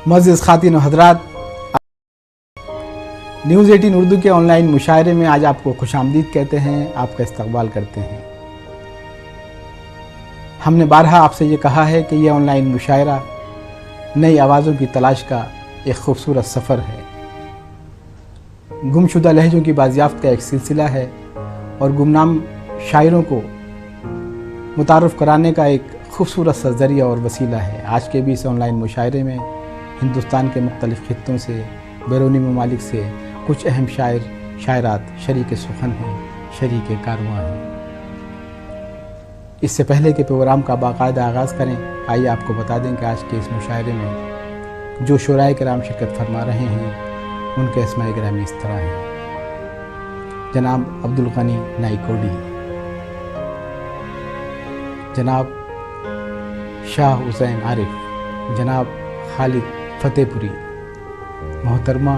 मुअज़्ज़िज़ ख़ातिन व हज़रात, न्यूज़ 18 उर्दू के ऑनलाइन मुशायरे में आज आपको खुशामदीद कहते हैं, आपका इस्तकबाल करते हैं। हमने बारहा आपसे ये कहा है कि यह ऑनलाइन मुशायरा नई आवाज़ों की तलाश का एक खूबसूरत सफ़र है, गुमशुदा लहजों की बाज़ियाफ़त का एक सिलसिला है और गुमनाम शायरों को मुतारफ़ कराने का एक खूबसूरत सा ज़रिया और वसीला है। आज के भी इस ऑनलाइन मुशायरे में हिंदुस्तान के मुख्तलिफ़ खित्तों से, बैरूनी ममालिक से कुछ अहम शायर शायरात शरीक सुखन हैं, शरीक कारवां हैं। इससे पहले के प्रोग्राम का बाकायदा आगाज़ करें, आइए आपको बता दें कि आज के इस मुशायरे में जो शुराए किराम शिरकत फरमा रहे हैं उनके अस्माए गिरामी इस तरह हैं। जनाब अब्दुल गनी नाइकोडी, जनाब शाह हुसैन आरिफ, जनाब खालिद फतेहपुरी, मोहतरमा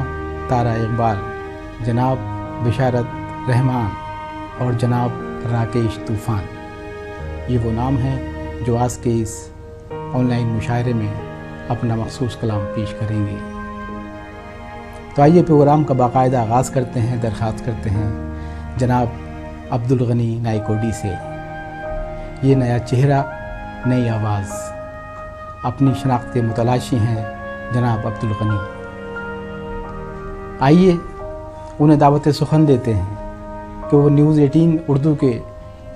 तारा इकबाल, जनाब बिशारत रहमान और जनाब राकेश तूफ़ान। ये वो नाम हैं जो आज के इस ऑनलाइन मुशायरे में अपना मखसूस कलाम पेश करेंगे। तो आइए प्रोग्राम का बाकायदा आगाज़ करते हैं। दरख्वास्त करते हैं जनाब अब्दुल गनी नाइकोडी से, ये नया चेहरा, नई आवाज़, अपनी शनाख्त के मुतलाशी हैं जनाब अब्दुल गनी। आइए उन्हें दावत सुखन देते हैं कि वो न्यूज़ 18 उर्दू के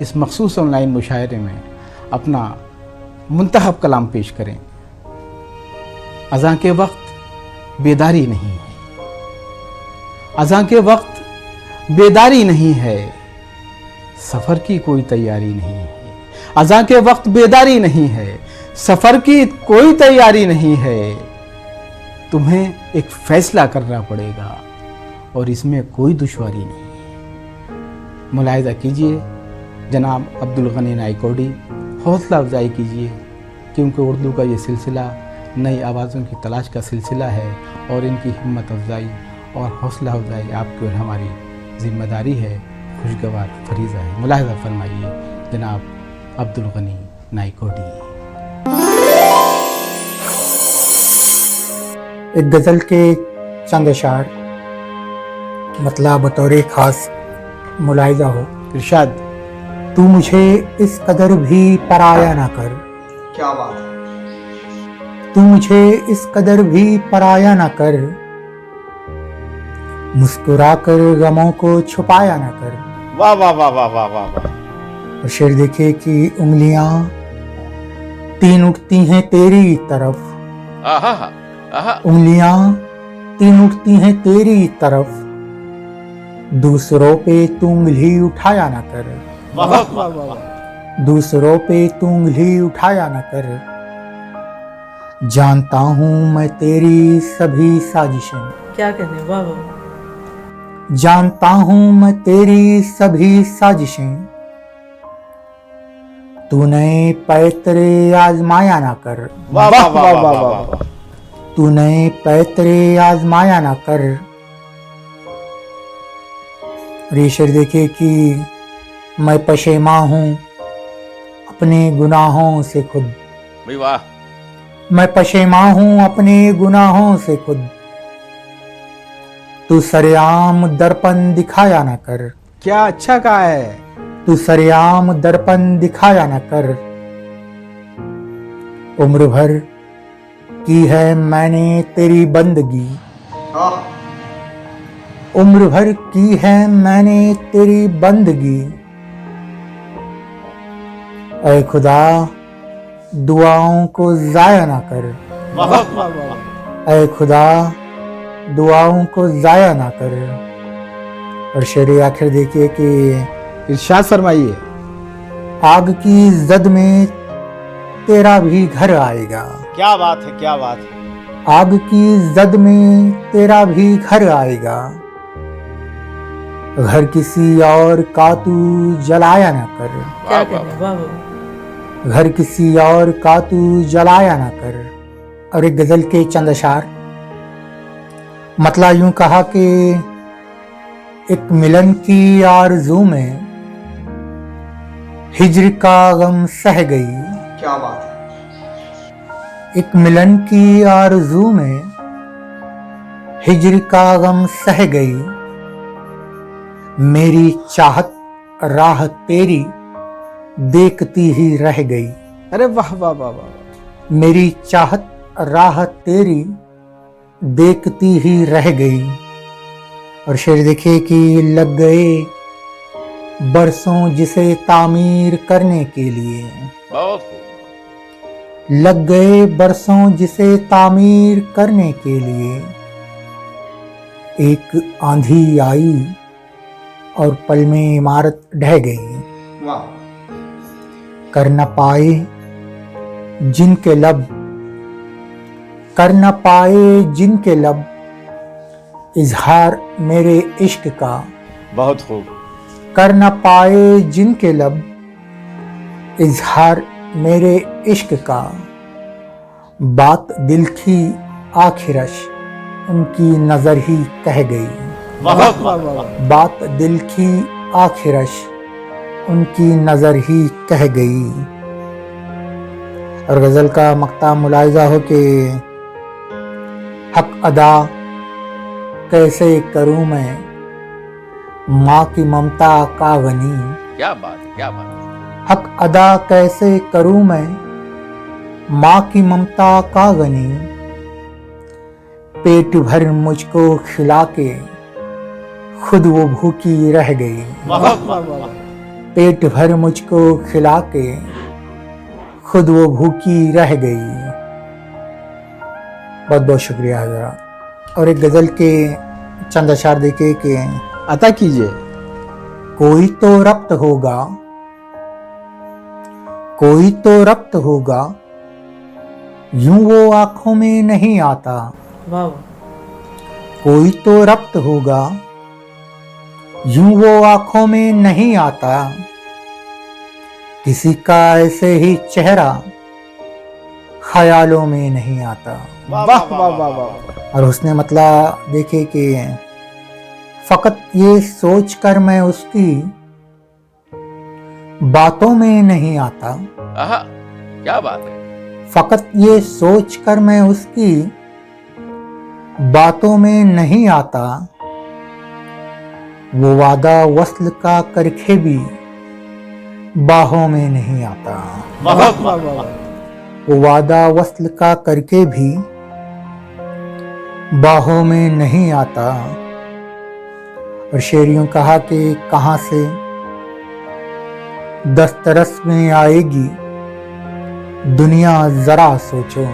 इस मखसूस ऑनलाइन मुशायरे में अपना मुंतखब कलाम पेश करें। अज़ां के वक्त बेदारी नहीं है, अज़ां के वक्त बेदारी नहीं है, सफ़र की कोई तैयारी नहीं है। अज़ां के वक्त बेदारी नहीं है, सफ़र की कोई तैयारी नहीं है। तुम्हें एक फ़ैसला करना पड़ेगा और इसमें कोई दुश्वारी नहीं है। मुलाहिज़ा कीजिए जनाब अब्दुल गनी नाइकोडी, हौसला अफजाई कीजिए, क्योंकि उर्दू का ये सिलसिला नई आवाज़ों की तलाश का सिलसिला है और इनकी हिम्मत अफजाई और हौसला अफजाई आपकी और हमारी ज़िम्मेदारी है, खुशगवार फरीज़ा है। मुलाहिज़ा फरमाइए जनाब अब्दुल गनी नाइकोडी। एक गज़ल के चंद अशार मतलब बतौर ख़ास मुलाहिज़ा हो। इरशाद। तू मुझे इस कदर भी पराया ना कर, क्या बात है। तू मुझे इस कदर भी पराया ना कर, मुस्कुरा कर गमों को छुपाया ना कर। वाह वाह वाह वाह वाह वाह वाह। और शेर देखिए कि उंगलियां तीन उठती हैं तेरी तरफ, आहा आहा। उंगलियां तीन उठती हैं तेरी तरफ, दूसरों पे तू उंगली उठाया ना कर, वाह वाह वाह। दूसरों पे तू उंगली उठाया ना कर। जानता हूं मैं तेरी सभी साजिशें, क्या कहने, वाह वाह। जानता हूं मैं तेरी सभी साजिशें, तूने पैतरे आजमाया ना कर, वाह वाह वाह वाह वाह। तूने पैतरे आजमाया ना कर। और ये शेर देखिए कि मैं पशेमा हूँ अपने गुनाहों से खुद, भाई वाह। मैं पशेमा हूँ अपने गुनाहों से खुद, तू सरेआम दर्पण दिखाया ना कर, क्या अच्छा कहा है। तू सरेआम दर्पण दिखाया ना कर। उम्र भर की है मैंने तेरी बंदगी, उम्र भर की है मैंने तेरी बंदगी। ऐ खुदा दुआओं को जाया ना कर, वाह वाह वाह। ऐ खुदा दुआओं को जाया ना कर। और शेर आखिर देखिए कि इरशाद फरमाइए। आग की जद में तेरा भी घर आएगा, क्या बात है, क्या बात है। आग की जद में तेरा भी घर आएगा, घर किसी और का तू जलाया ना कर, क्या कहने, वाह वाह। घर किसी और का तू जलाया ना कर। और एक गजल के चंद अशार मतलब यूं कहा कि एक मिलन की आरज़ू में हिज्र का गम सह गई, क्या बात है। एक मिलन की आरज़ू में हिज्र का गम सह गई, मेरी चाहत राह तेरी देखती ही रह गई। अरे वाह वाह वाह वाह। मेरी चाहत राह तेरी देखती ही रह गई। और शेर देखिए कि लग गए बरसों जिसे तामीर करने के लिए, बहुत खूब। लग गए बरसों जिसे तामीर करने के लिए। एक आंधी आई और पल में इमारत ढह गई। वाह। कर न पाए जिनके लब, कर न पाए जिनके लब इजहार मेरे इश्क का, बहुत खूब। कर न पाए जिनके लब इजहार मेरे इश्क का। बात दिल की आखिरश उनकी नजर ही कह गई। बहुत वाह वाह वाह। बात दिल की आखिरश उनकी नजर ही कह गई। और गजल का मक्ता मुलाहिजा हो कि हक अदा कैसे करूं मैं माँ की ममता का गनी। क्या बात है, क्या बात है। हक अदा कैसे करूं मैं माँ की ममता का गनी। पेट भर मुझको खिला के खुद वो भूखी रह गई। बहुत वाह वाह वाह। पेट भर मुझको खिला के खुद वो भूखी रह गई। बहुत बहुत शुक्रिया हज़रात। और एक गज़ल के चंद अशार देखिए कि अता कीजिए। कोई तो रब्त होगा, कोई तो रब्त होगा, यूं वो आंखों में नहीं आता। वाह कोई तो रब्त होगा, यूं वो आंखों में नहीं आता। किसी का ऐसे ही चेहरा ख्यालों में नहीं आता। वाह वाह वाह वाह। और उसने मतलब देखे कि फकत ये सोच कर मैं उसकी बातों में नहीं आता। आहा, क्या बात है। फकत ये सोच कर मैं उसकी बातों में नहीं आता। वो वादा वस्ल का करके भी बाहों में नहीं आता। बहुत वाह वाह वाह। वो वादा वस्ल का करके भी बाहों में नहीं आता। और शेरियों कहा कि कहाँ से दस्तरस में आएगी दुनिया जरा सोचो।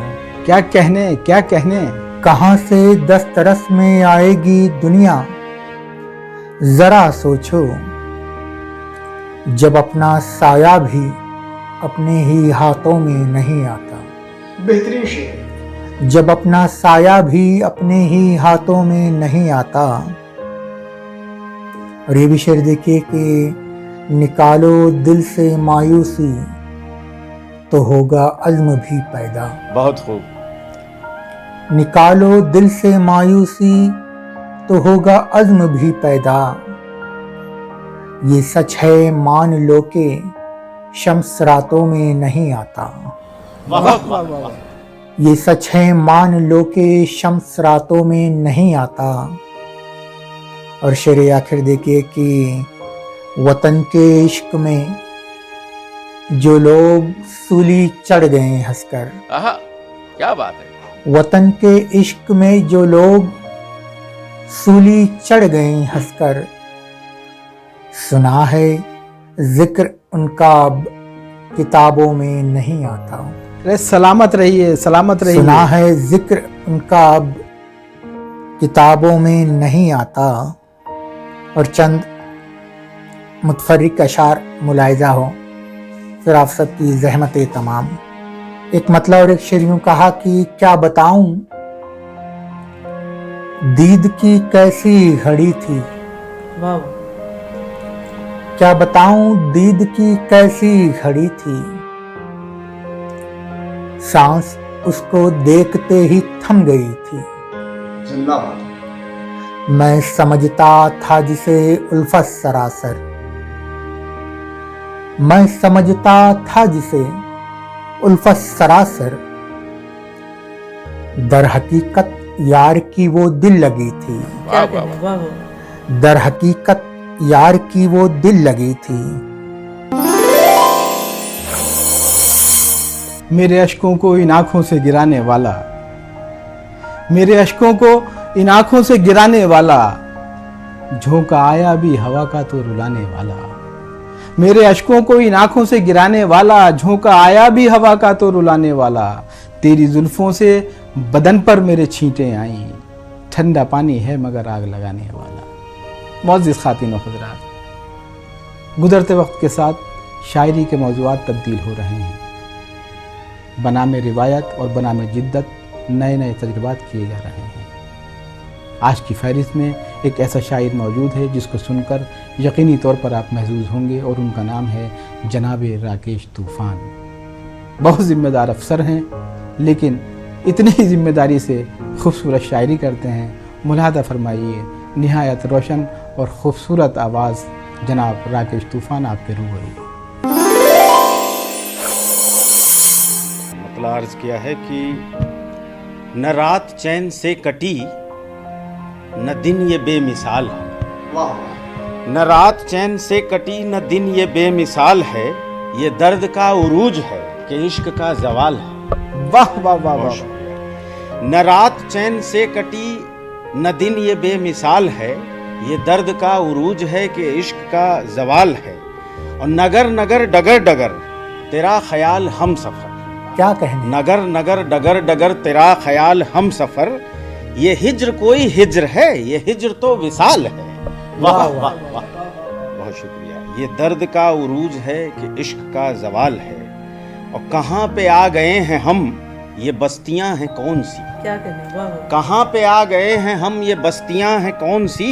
क्या कहने क्या कहने। कहाँ से दस्तरस में आएगी दुनिया जरा सोचो। जब अपना साया भी अपने ही हाथों में नहीं आता। बेहतरीन शेर। जब अपना साया भी अपने ही हाथों में नहीं आता। और ये भी शेर देखिए कि निकालो दिल से मायूसी तो होगा अज़्म भी पैदा। बहुत खूब। निकालो दिल से मायूसी तो होगा अज़्म भी पैदा। ये सच है मान लो के शम्स रातों में नहीं आता। बहुत वाह वाह वाह। ये सच है मान लो के शम्स रातों में नहीं आता। और शेर आखिर देखिए कि वतन के इश्क में जो लोग सूली चढ़ गए हंसकर। आहा, क्या बात है। वतन के इश्क में जो लोग सूली चढ़ गए हंसकर। सुना है जिक्र उनका अब किताबों में नहीं आता। अरे सलामत रहिए सलामत रहिए। सुना है जिक्र उनका अब किताबों में नहीं आता। और चंद मुतफर्रिक अशार मुलाहिजा हो, फिर आप सबकी ज़हमत तमाम। एक मतलब और एक शेर यूं कहा कि क्या बताऊं दीद की कैसी घड़ी थी। वाह क्या बताऊं दीद की कैसी घड़ी थी। सांस उसको देखते ही थम गई थी। मैं समझता था जिसे उल्फत सरासर। मैं समझता था जिसे उल्फत सरासर। दर हकीकत यार की वो दिल लगी थी, क्या वाह, कहने वाह वाह दर हकीकत यार की वो दिल लगी थी। मेरे अश्कों को इन आंखों से गिराने वाला, मेरे अश्कों को इन आंखों से गिराने वाला, झोंका आया भी हवा का तो रुलाने वाला। मेरे अश्कों को इन आंखों से गिराने वाला, झोंका आया भी हवा का तो रुलाने वाला। तेरी जुल्फों से बदन पर मेरे छींटे आई, ठंडा पानी है मगर आग लगाने वाला। मुअज़्ज़िज़ ख़ातिन व हज़रात, गुज़रते वक्त के साथ शायरी के मौज़ूआत तब्दील हो रहे हैं। बनामे रिवायत और बनामे जिद्दत नए नए तजुर्बात किए जा रहे हैं। आज की फहरिस्त में एक ऐसा शायर मौजूद है जिसको सुनकर यकीनी तौर पर आप महसूस होंगे, और उनका नाम है जनाबे राकेश तूफ़ान। बहुत ज़िम्मेदार अफसर हैं, लेकिन इतनी ही ज़िम्मेदारी से खूबसूरत शायरी करते हैं। मुलाहज़ा फरमाइए, निहायत रोशन और ख़ूबसूरत आवाज़ जनाब राकेश तूफ़ान आपके रूबरू। मतलब अर्ज किया है कि न रात चैन से कटी न दिन ये बेमिसाल है, न रात चैन से कटी न दिन ये बेमिसाल है, ये दर्द का उरूज है कि इश्क का जवाल है। वाह वाह वाह वाह। न रात चैन से कटी न दिन ये बेमिसाल है, ये दर्द का उरूज है कि इश्क का जवाल है। और नगर नगर डगर डगर तेरा ख्याल हम सफ़र, क्या कहने, नगर नगर डगर डगर तेरा ख्याल हम सफ़र, ये हिज्र कोई हिज्र है, ये हिज्र तो विसाल है। वाह वाह वाह, बहुत शुक्रिया। ये दर्द का उरूज है कि इश्क का जवाल है। और कहाँ पे आ गए हैं हम, ये बस्तियां हैं कौन सी, क्या कहने वाह वाह कहाँ पे आ गए हैं हम, ये बस्तियां हैं कौन सी,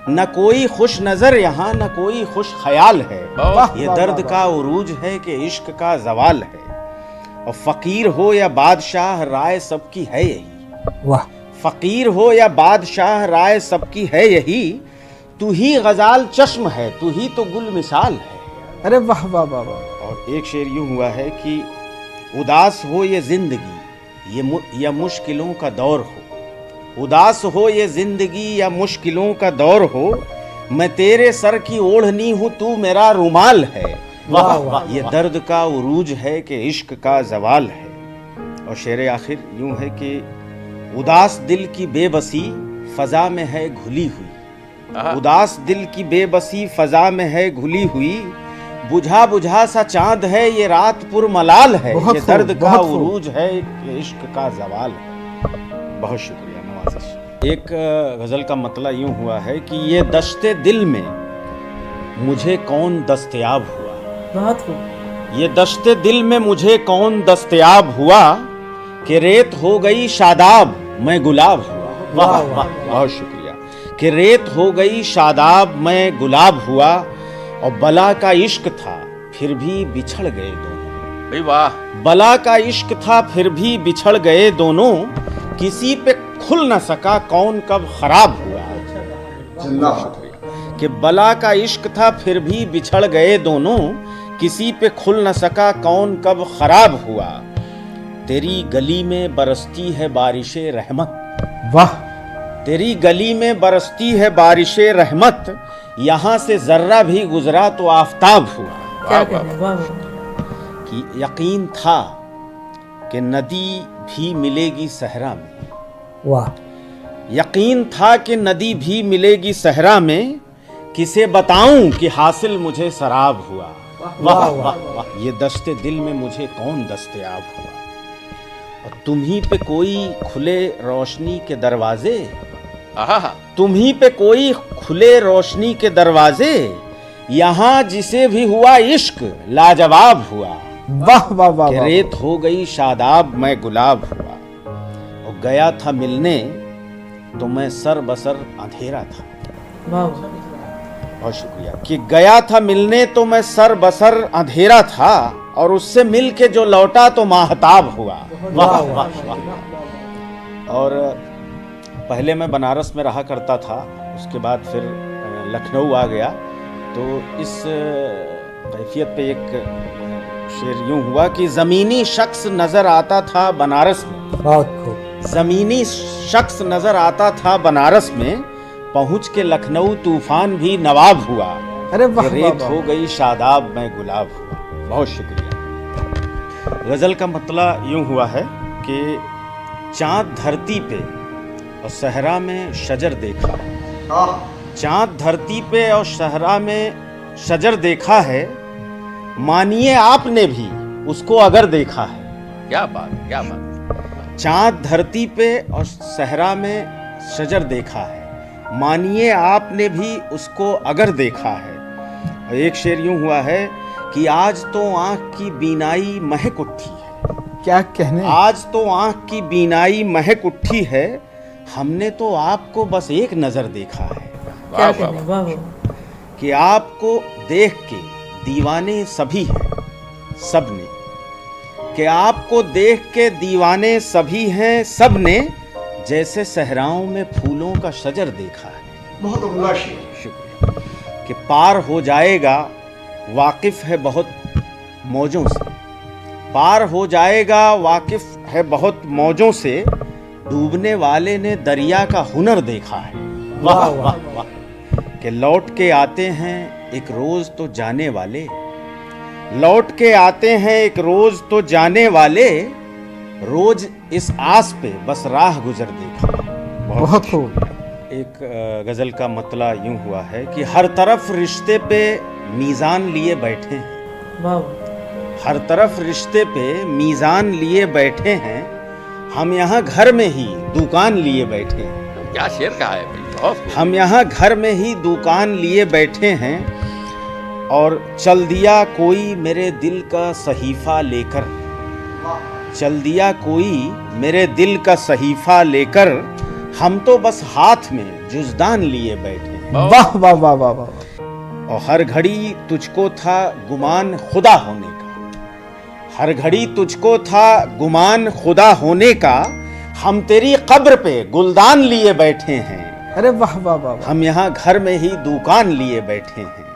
न कोई खुश नजर यहाँ न कोई खुश ख्याल है। वाह, ये दर्द का उरूज है कि इश्क का जवाल है। और फकीर हो या बादशाह राय सबकी है यही, वाह, फकीर हो या बादशाह राय सबकी है यही, तू ही गजाल चश्म है, तू ही तो गुल मिसाल है। अरे वाह वाह वाह वाह। और एक शेर यूं हुआ है कि उदास हो ये जिंदगी या मुश्किलों का दौर हो, उदास हो ये जिंदगी या मुश्किलों का दौर हो, मैं तेरे सर की ओढ़नी हूँ तू मेरा रुमाल है। वाह वाह, ये दर्द का उरूज है कि इश्क का जवाल है। और शेर आखिर यूं है कि उदास दिल की बेबसी फजा में है घुली हुई, उदास दिल की बेबसी फजा में है घुली हुई, बुझा बुझा सा चांद है ये रात पुरमलाल है, बहुत ये खूब, दर्द का बहुत खूब। उरूज है कि इश्क का जवाल है। बहुत शुक्रिया, नवाज़िश। एक गज़ल का मतलब यूं हुआ है कि ये दश्ते दिल में मुझे कौन दस्तयाब हुआ, बहुत खूब ये दश्ते दिल में मुझे कौन दस्तयाब हुआ, कि रेत हो गई शादाब मैं गुलाब हुआ। वाह वाह, बहुत शुक्रिया। कि रेत हो गई शादाब मैं गुलाब हुआ, और बला का इश्क था फिर भी बिछड़ गए दोनों, भाई वाह, बला का इश्क था फिर भी बिछड़ गए दोनों, किसी पे खुल न सका कौन कब खराब हुआ। शुक्रिया। कि बला का इश्क था फिर भी बिछड़ गए दोनों, किसी पे खुल न सका कौन कब खराब हुआ, तेरी गली में बरसती है बारिशे रहमत, वाह, तेरी गली में बरसती है बारिशे रहमत, यहाँ से जर्रा भी गुजरा तो आफताब हुआ। क्या वाह, कहने वाह वाह कि यकीन था कि नदी भी मिलेगी सहरा में, वाह, यकीन था कि नदी भी मिलेगी सहरा में, किसे बताऊं कि हासिल मुझे शराब हुआ। वाह वाह वाह, ये दश्ते दिल में मुझे कौन दस्तयाब हुआ। और तुम्ही पे कोई खुले रोशनी के दरवाजे, आहा, तुम्ही पे कोई खुले रोशनी के दरवाजे, यहाँ जिसे भी हुआ इश्क लाजवाब हुआ। वाह वाह वाह कि वाह। रेत हो गई शादाब मैं गुलाब हुआ, और गया था मिलने तो मैं सर बसर अंधेरा था। वाह वाह बहुत शुक्रिया। कि गया था मिलने तो मैं सर बसर अंधेरा था, और उससे मिल के जो लौटा तो माहताब हुआ। वाह वाह वाह। और पहले मैं बनारस में रहा करता था, उसके बाद फिर लखनऊ आ गया, तो इस कैफियत पे एक शेर यूं हुआ कि ज़मीनी शख्स नज़र आता था बनारस में, बहुत खूब, जमीनी शख्स नजर आता था बनारस में, पहुंच के लखनऊ तूफान भी नवाब हुआ। अरे वाह कि वाह रेत वाह। हो गई शादाब मैं गुलाब हुआ। बहुत शुक्रिया। गजल का मतलब यूं हुआ है कि चांद धरती पे और सहरा में शजर देखा है। चांद धरती पे और सहरा में शजर देखा है, मानिए आपने भी उसको अगर देखा है। क्या बात है, क्या बात है। चांद धरती पे और सहरा में शजर देखा है, मानिए आपने भी उसको अगर देखा है। और एक शेर यूं हुआ है कि आज तो आंख की बीनाई महक उठी है। क्या कहने। आज तो आंख की बीनाई महक उठी है, हमने तो आपको बस एक नजर देखा है। वाह क्या वाह कहने, वाह। वाह वाह। कि आपको देख के दीवाने सभी हैं सबने, कि आपको देख के दीवाने सभी हैं सबने, जैसे सहराओं में फूलों का शजर देखा है। बहुत उम्दा शेर। शुक्रिया। कि पार हो जाएगा वाकिफ है बहुत मौजों से, पार हो जाएगा वाकिफ है बहुत मौजों से, डूबने वाले ने दरिया का हुनर देखा है। वाह वाह वाह। कि लौट के आते हैं एक रोज तो जाने वाले, लौट के आते हैं एक रोज तो जाने वाले, रोज इस आस पे बस राह गुजर देखा है। बहुत खूब। एक गजल का मतलब यूं हुआ है कि हर तरफ रिश्ते पे मीज़ान लिए बैठे हैं, वाह वाह। हर तरफ रिश्ते पे मीज़ान लिए बैठे हैं, हम यहाँ घर में ही दुकान लिए बैठे हैं। क्या शेर कहा है भाई, बहुत खूब। हम यहाँ घर में ही दुकान लिए बैठे हैं, और चल दिया कोई मेरे दिल का सहीफा लेकर, चल दिया कोई मेरे दिल का सहीफा लेकर, हम तो बस हाथ में जुज़दान लिए बैठे हैं। वाह वाह वाह वाह वाह। और हर घड़ी तुझको था गुमान खुदा होने का, हर घड़ी तुझको था गुमान खुदा होने का, हम तेरी कब्र पे गुलदान लिए बैठे हैं। अरे वाह वाह वाह वाह। हम यहाँ घर में ही दुकान लिए बैठे हैं,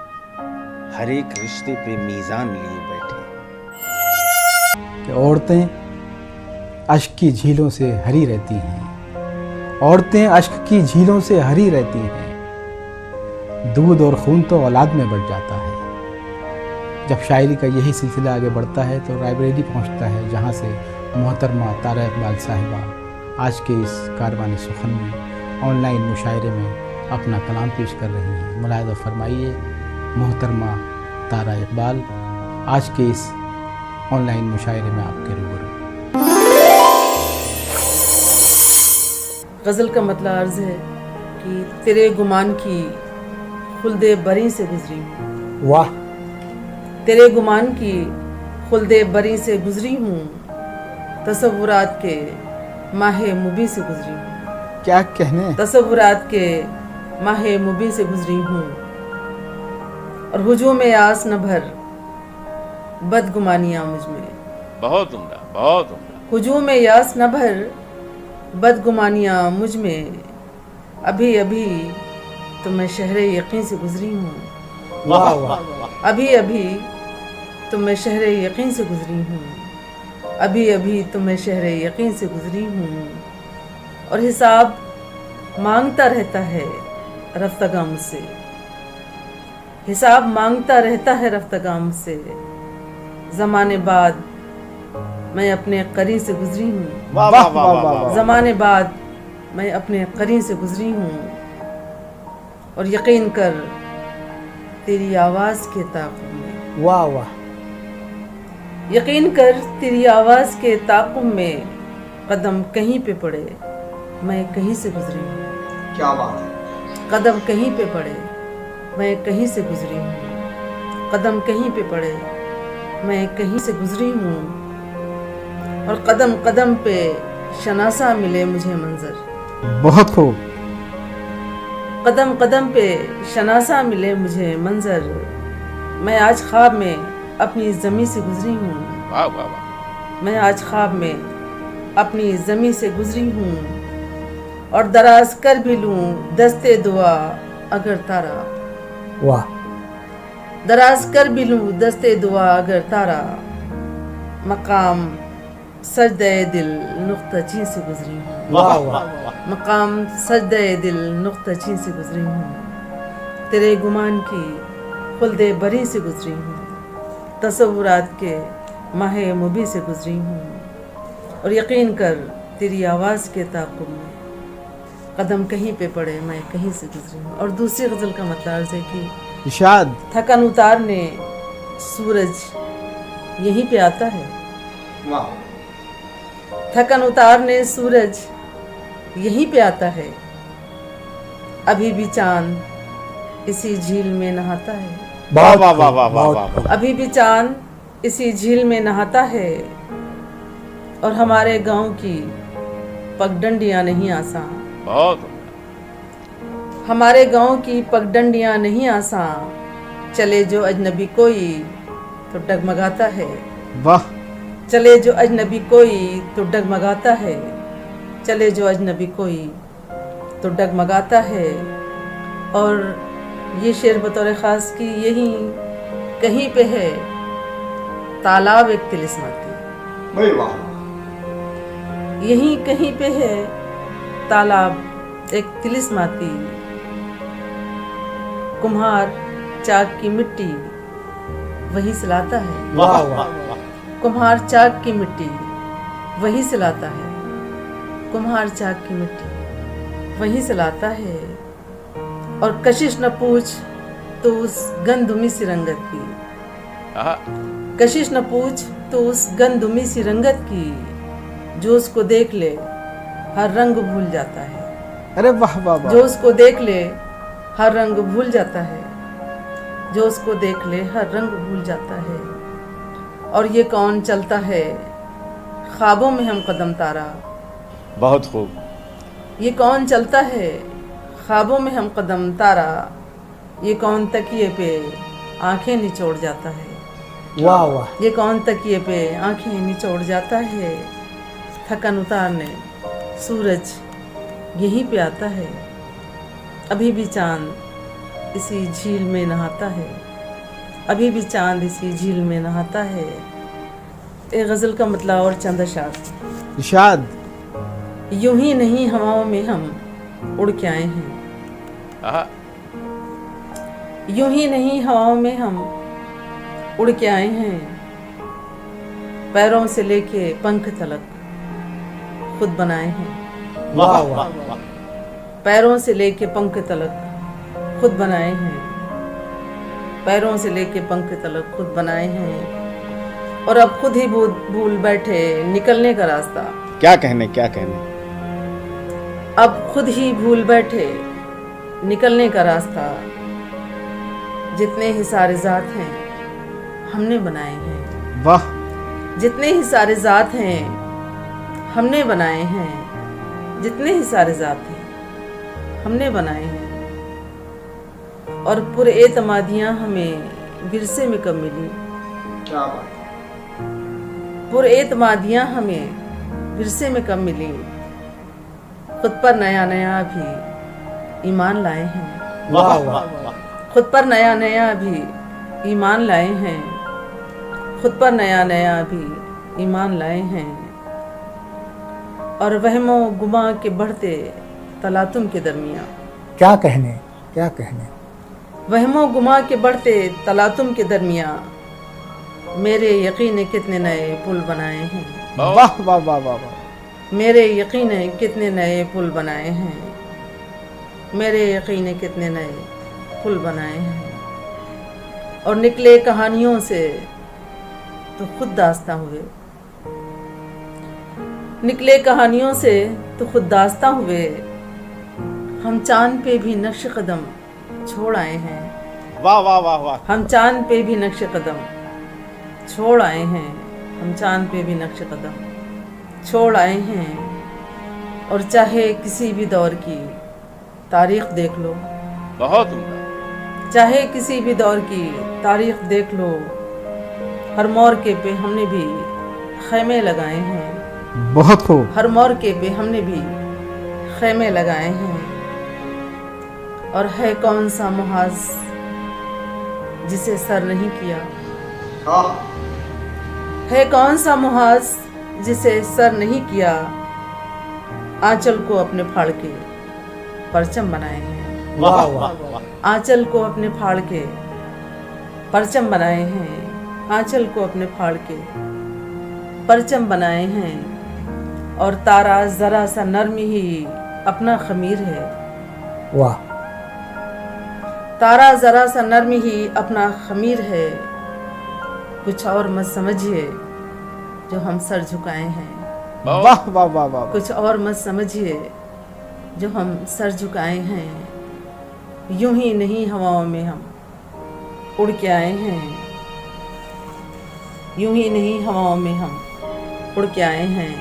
हर एक रिश्ते पे मीज़ान लिए बैठे हैं। कि औरतें अश्क की झीलों से हरी रहती हैं, औरतें अश्क की झीलों से हरी रहती हैं, दूध और खून तो औलाद में बढ़ जाता है। जब शायरी का यही सिलसिला आगे बढ़ता है तो रायबरेली पहुंचता है, जहां से मोहतरमा तारा इकबाल साहिबा आज के इस कारवान सुखन में ऑनलाइन मुशायरे में अपना कलाम पेश कर रही हैं। मुलाहिज़ा फरमाइए मोहतरमा तारा इकबाल आज के इस ऑनलाइन मुशायरे में आपके रूबरू। गज़ल का मतलब अर्ज़ है कि तेरे गुमान की खुल्दे बरी से गुजरी हूँ, वाह। तेरे गुमान की खुल्दे बरी से गुजरी हूँ, तसव्वुरात के माहे मुबी से गुजरी हूँ, क्या कहने। तसव्वुरात के माहे मुबी से गुजरी हूँ, और हुजूम आस न भर बदगुमानियाँ मुझ में, बहुत उम्दा, बहुत उम्दा। हुजूम यास न भर बदगुमानियाँ मुझ में, अभी अभी तो मैं शहरे यकीन से गुजरी हूँ, वाह वाह। अभी अभी तो मैं शहरे यकीन से गुजरी हूँ, अभी अभी तो मैं शहरे यकीन से गुजरी हूँ, और हिसाब मांगता रहता है रफ्तगा मुझसे, हिसाब मांगता रहता है रफ्तगा मुझसे, ज़माने बाद मैं अपने करीन से गुजरी हूँ, वाह वाह वाह वाह वाह। ज़माने बाद मैं अपने करीन से गुजरी हूँ, और यकीन कर तेरी आवाज़ के ताक़ुब में, वाह वाह। यकीन कर तेरी आवाज़ के ताक़ुब में, कदम कहीं पे पड़े मैं कहीं से गुजरी हूँ, क्या बात है। कदम कहीं पे पड़े मैं कहीं से गुजरी हूँ, कदम कहीं पे पड़े मैं कहीं से गुजरी हूँ, और कदम कदम पे शनासा मिले मुझे मंजर, बहुत खूब। कदम कदम पे शनासा मिले मुझे मंजर, मैं आज ख्वाब में अपनी ज़मीं से गुजरी हूँ, वाह वाह वाह। मैं आज ख्वाब में अपनी ज़मीं से गुजरी हूँ, और दराज कर भी लूँ दस्ते दुआ अगर तारा, वाह। दराज कर भी लूँ दस्ते दुआ अगर तारा, मकाम सजदे दिल नुक्ता चीन से गुजरी हूँ। वाह वाह मकाम सजदे दिल नुक्ता चीन से गुजरी हूँ, तेरे गुमान की खुल्दे बरी से गुजरी हूँ, तसव्वुरात के माहे मुबी से गुजरी हूँ, और यकीन कर तेरी आवाज़ के ताक़ुब में कदम कहीं पे पड़े मैं कहीं से गुजरी हूँ। और दूसरी गज़ल का मतलब है कि इरशाद। थकन उतारने सूरज यहीं पे आता है, थकन उतारने सूरज यहीं पे आता है, अभी भी चांद इसी झील में नहाता है, वाह वाह वाह वाह वाह वाह। अभी भी चांद इसी झील में नहाता है, और हमारे गांव की पगडंडियां नहीं आसान, बहुत उम्दा। हमारे गांव की पगडंडियां नहीं आसान, चले जो अजनबी कोई तो डगमगाता है, वाह। चले जो अजनबी कोई तो डगमगाता है, चले जो अजनबी कोई तो डगमगाता है। और ये शेर बतौर ख़ास की यही कहीं पे है, तालाब एक तिलिस्माती, यही कहीं पे है तालाब एक तिलिस्माती, कुम्हार चाक की मिट्टी वही से लाता है, वाह वाह कुम्हार चाक की मिट्टी वही से लाता है, कुम्हार चाक की मिट्टी वही से लाता है। और कशिश न पूछ तो उस गंधुमी सी रंगत की, आहा, कशिश न पूछ तो उस गंधुमी सी रंगत की, जो उसको देख ले हर रंग भूल जाता है, अरे वाह वाह वाह। जो उसको देख ले हर रंग भूल जाता है, जो उसको देख ले हर रंग भूल जाता है। और ये कौन चलता है ख्वाबों में हम कदम तारा, बहुत खूब। ये कौन चलता है ख्वाबों में हम कदम तारा, ये कौन तकिए पे आंखें निचोड़ जाता है, वाह वाह ये कौन तकिए पे आंखें निचोड़ जाता है, थकन उतारने सूरज यहीं पे आता है, अभी भी चांद इसी झील में नहाता है, अभी भी चांद इसी झील में नहाता है। एक गज़ल का मतलब और चंद अशार। इरशाद। यूं ही नहीं हवाओं में हम उड़ के आए हैं, आहा, यूं ही नहीं हवाओं में हम उड़ के आए हैं, पैरों से लेके पंख तलक खुद बनाए हैं, वाह वाह पैरों से लेके पंख तलक खुद बनाए हैं, पैरों से लेके पंख तलक खुद बनाए हैं। और अब खुद ही भूल बैठे निकलने का रास्ता, क्या कहने क्या कहने। अब खुद ही भूल बैठे निकलने का रास्ता, जितने ही सारे ज़ात हैं हमने बनाए हैं, वाह। जितने ही सारे ज़ात हैं हमने बनाए हैं, जितने ही सारे ज़ात हैं हमने बनाए हैं। और पुरएतमादियाँ हमें विरसे में कब मिली, पुरएतमादियाँ हमें विरसे में कब मिली, खुद पर नया नया भी ईमान लाए हैं, वाह वाह खुद पर नया नया भी ईमान लाए हैं, खुद पर नया नया भी ईमान लाए हैं। और वहमो गुमा के बढ़ते तलातुम के दरमियाँ, क्या कहने क्या कहने। वहमो गुमा के बढ़ते तलातुम के दरमियाँ, मेरे यकीन ने कितने नए पुल बनाए हैं, वाह वाह वाह वाह वाह। मेरे यकीन ने कितने नए पुल बनाए हैं, मेरे यकीन ने कितने नए पुल बनाए हैं। और निकले कहानियों से तो खुद दास्तां हुए, निकले कहानियों से तो खुद दास्तां हुए, हम चांद पे भी नक्श कदम छोड़ आए हैं, वाह वाह वाह वाह। हम चांद पे भी नक्श कदम छोड़ आए हैं, हम चांद पे भी नक्श कदम छोड़ आए हैं। और चाहे किसी भी दौर की तारीख देख लो, बहुत उम्दा। चाहे किसी भी दौर की तारीख देख लो, हर मोरके पे हमने भी खैमे लगाए हैं, बहुत खूब। हर मोरके पे हमने भी खैमे लगाए हैं। और है कौन सा मुहाज जिसे सर नहीं किया, है कौन सा मुहाज जिसे सर नहीं किया, आंचल को अपने फाड़ के परचम बनाए हैं। वाह वाह आंचल को अपने फाड़ के परचम बनाए हैं। आंचल को अपने फाड़ के परचम बनाए हैं। और तारा जरा सा नर्म ही अपना खमीर है। वाह तारा जरा सा नर्म ही अपना खमीर है। कुछ और मत समझिए जो हम सर झुकाए हैं। वाह वाह वाह वाह। कुछ और मत समझिए जो हम सर झुकाए हैं। यूं ही नहीं हवाओं में हम उड़ के आए हैं। यूं ही नहीं हवाओं में हम उड़ के आए हैं।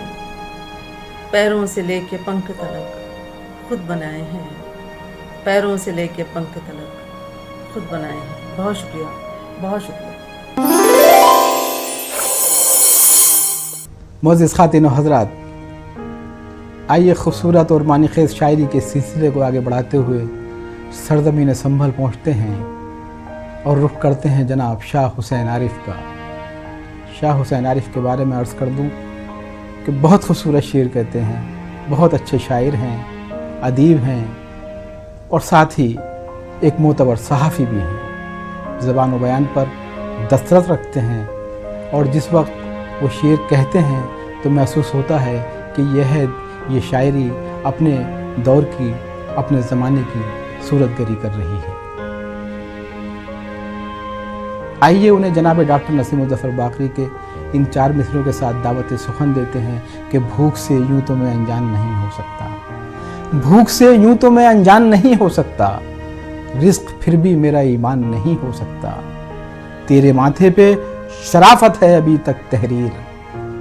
पैरों से लेके पंख तलक खुद बनाए हैं। पैरों से लेके पंख तलक खुद बनाए हैं। बहुत शुक्रिया, बहुत शुक्रिया। मोअज़्ज़िज़ ख़ातिन व हज़रात, आइए खूबसूरत और मानी-ख़ेज़ शायरी के सिलसिले को आगे बढ़ाते हुए सरज़मीन संभल पहुँचते हैं और रुख करते हैं जनाब शाह हुसैन आरिफ़ का। शाह हुसैन आरिफ़ के बारे में अर्ज़ कर दूँ कि बहुत खूबसूरत शेर कहते हैं, बहुत अच्छे शायर हैं, अदीब हैं और साथ ही एक मोतबर सहाफ़ी भी हैं। ज़बान व बयान पर दस्तरस रखते हैं और जिस वक्त वो शेर कहते हैं तो महसूस होता है कि ये शायरी अपने दौर की, अपने ज़माने की सूरतगरी कर रही है। आइए उन्हें जनाब डॉक्टर नसीम मुज़फ़्फ़र बाक़री के इन 4 मिसरों के साथ दावत सुखन देते हैं कि भूख से यूं तो मैं अनजान नहीं हो सकता। भूख से यूं तो मैं अनजान नहीं हो सकता। रिज़्क़ फिर भी मेरा ईमान नहीं हो सकता। तेरे माथे पे शराफत है अभी तक तहरीर,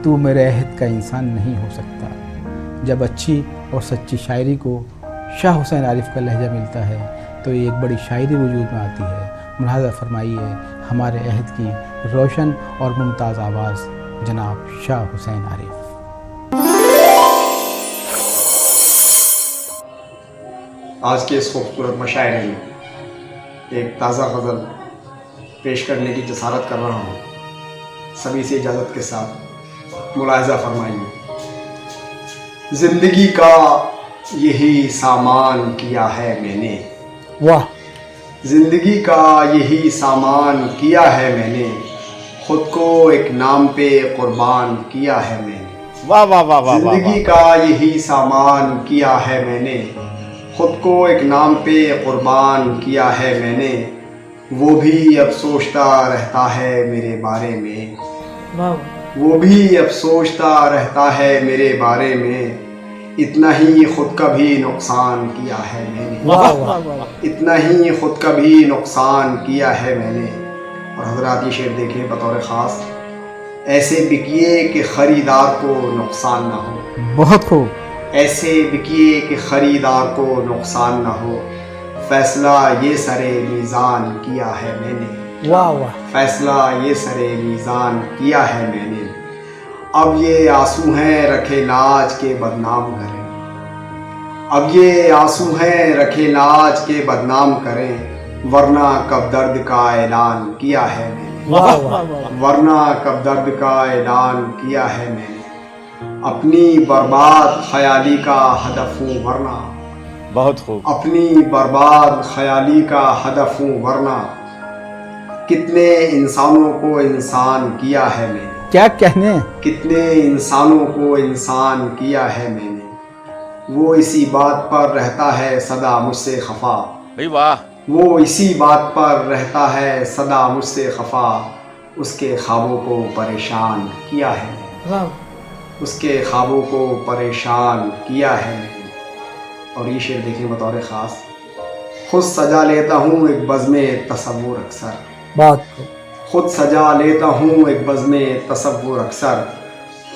तू मेरे अहद का इंसान नहीं हो सकता। जब अच्छी और सच्ची शायरी को शाह हुसैन आरिफ़ का लहजा मिलता है तो ये एक बड़ी शायरी वजूद में आती है। मुलाहज़ा फरमाइए हमारे अहद की रोशन और मुमताज़ आवाज़ जनाब शाह हुसैन आरिफ़। आज के इस खूबसूरत मुशायरे में एक ताज़ा गज़ल पेश करने की जसारत कर रहा हूँ। सभी से इजाज़त के साथ मुलाहज़ा फरमाइए। ज़िंदगी का यही सामान किया है मैंने। वाह ज़िंदगी का यही सामान किया है मैंने। ख़ुद को एक नाम पे कुर्बान किया है मैंने। वाह वाह वाह वाह वाह। ज़िंदगी का यही सामान किया है मैंने। ख़ुद को एक नाम पे कुर्बान किया है मैंने। वो भी अब सोचता रहता है मेरे बारे में। वाह वो भी अब सोचता रहता है मेरे बारे में। इतना ही खुद का भी नुकसान किया है मैंने। वाह वाह इतना ही खुद का भी नुकसान किया है मैंने। और हजरात ये शेर देखें बतौर ख़ास। ऐसे बिकिए कि ख़रीदार को नुकसान ना हो। बहुत खूब। ऐसे बिकिए कि ख़रीदार को नुकसान ना हो। फैसला ये सरे मीज़ान किया है मैंने। वाह वाह फैसला ये सरे मीज़ान किया है मैंने। अब ये आंसू हैं रखे लाज के बदनाम करें। अब ये आंसू हैं रखे लाज के बदनाम करें। वरना कब दर्द का ऐलान किया है मैंने। वाह वाह वरना कब दर्द का ऐलान किया है मैंने। अपनी बर्बाद ख्याली का हदफ हूँ वरना। बहुत खूब। अपनी बर्बाद ख्याली का हदफ हूँ वरना। कितने इंसानों को इंसान किया है मैंने। क्या कहने। कितने इंसानों को इंसान किया है मैंने। वो इसी बात पर रहता है सदा मुझसे खफा। भाई वाह। वो इसी बात पर रहता है सदा मुझसे खफा। उसके ख्वाबों को परेशान किया है मैंने। वाह उसके ख्वाबों को परेशान किया है मैंने। और ये शेर देखें बतौर ख़ास। खुद सजा लेता हूँ एक बज़्म तसव्वुर अक्सर। बहुत खूब। खुद सजा लेता हूँ एक बज़्म तसव्वुर अक्सर।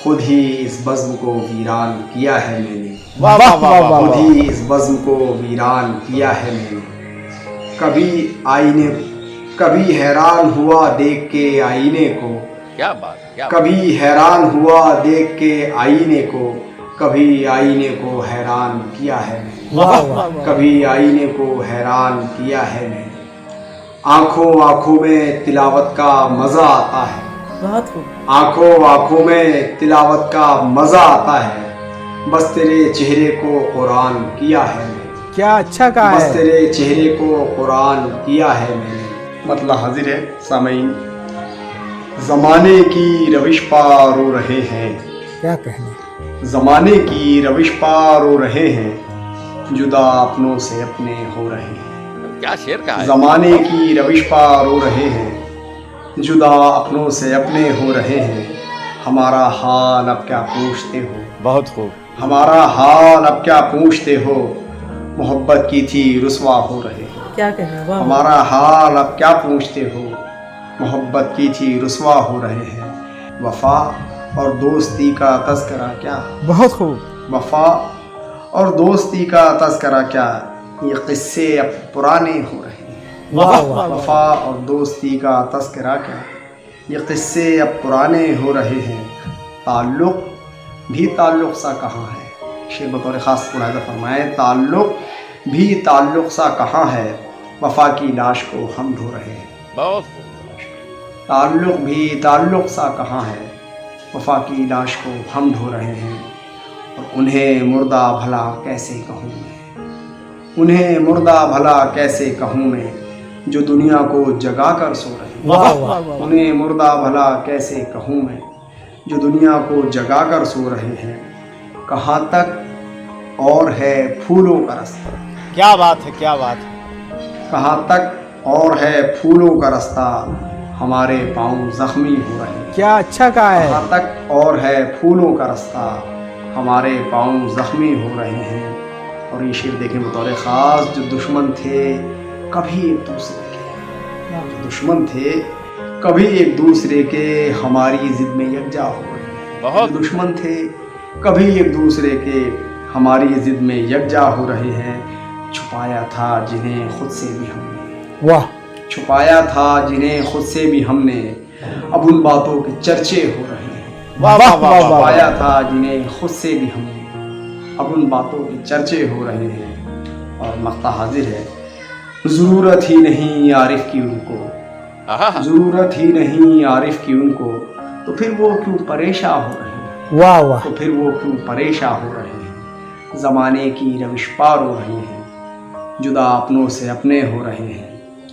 खुद ही इस बज़्म को वीरान किया है मैंने। वाह वाह वाह वाह खुद वाह। ही इस बज़्म को वीरान किया है मैंने। कभी हैरान हुआ देख के आईने को। क्या बात, क्या कभी हैरान हुआ देख के आईने को। कभी आईने को हैरान किया है मैंने। वाह वाह कभी आईने को हैरान किया है मैंने। आंखों आंखों में तिलावत का मज़ा आता है। बहुत खूब। आंखों आंखों में तिलावत का मज़ा आता है। बस तेरे चेहरे को कुरान किया है मैंने, क्या अच्छा कहा बस है। तेरे चेहरे को कुरान किया है मैंने। मतलब हाजिर है सामीन, ज़माने की रविश पार रो रहे हैं, क्या कहने। ज़माने की रविश पार रो रहे हैं, जुदा अपनों से अपने हो रहे हैं। क्या शेर कहा है। ज़माने की रविश पार रो रहे हैं, जुदा अपनों से अपने हो रहे हैं। हमारा हाल अब क्या पूछते हो, बहुत खूब। हमारा हाल अब क्या पूछते हो, मोहब्बत की थी रुसवा हो रहे हैं। क्या कहना, वाह। हमारा हाल अब क्या पूछते हो, मोहब्बत की थी रुसवा हो रहे हैं। वफा और दोस्ती का तज़किरा क्या, बहुत खूब। वफा और दोस्ती का तज़किरा क्या, ये किस्से अब पुराने हो रहे हैं। वाह वाह। वफा और दोस्ती का तज़किरा क्या, ये किस्से अब पुराने हो रहे हैं। ताल्लुक़ भी ताल्लुक़ सा कहाँ है, शेर बतौर ख़ास मुलाहिज़ा फरमाए, ताल्लुक़ भी ताल्लुक़ सा कहाँ है, वफा की लाश को हम ढो रहे हैं। बहुत ताल्लुक़ भी ताल्लुक़ सा कहाँ है, वफा की लाश को हम ढो रहे हैं। और उन्हें मुर्दा भला कैसे कहूँ मैं, उन्हें मुर्दा भला कैसे कहूँ मैं, जो दुनिया को जगा कर सो रहे हैं। वाह वाह। उन्हें मुर्दा भला कैसे कहूँ मैं, जो दुनिया को जगा कर सो रहे हैं। कहाँ तक और है फूलों का रास्ता, क्या बात है, क्या बात है। कहाँ तक और है फूलों का रास्ता, हमारे पाँव जख्मी हो रहे हैं। क्या अच्छा कहा है। कहाँ तक और है फूलों का रास्ता, हमारे पाँव जख्मी हो रहे हैं। और ये शेर देखें बतौर ख़ास, जो दुश्मन थे कभी एक दूसरे के, जो दुश्मन थे कभी एक दूसरे के, हमारी ज़िद में यकजा हो रहे हैं। बहुत। जो दुश्मन थे कभी एक दूसरे के, हमारी ज़िद में यकजा हो रहे हैं। छुपाया था जिन्हें खुद से भी हमने, वाह। छुपाया था जिन्हें खुद से भी हमने, अब उन बातों के चर्चे हो रहे हैं। वाह वाह वाह वाह। छुपाया था जिन्हें खुद से भी हमने, अब उन बातों के चर्चे हो रहे हैं। और मक्ता हाजिर है, ज़रूरत ही नहीं आरिफ की उनको, आहा। ज़रूरत ही नहीं आरिफ की उनको, तो फिर वो क्यों परेशान हो रहे हैं, वाह वाह। तो फिर वो क्यों परेशान हो रहे हैं। ज़माने की रविश पार हो रहे हैं, जुदा अपनों से अपने हो रहे हैं।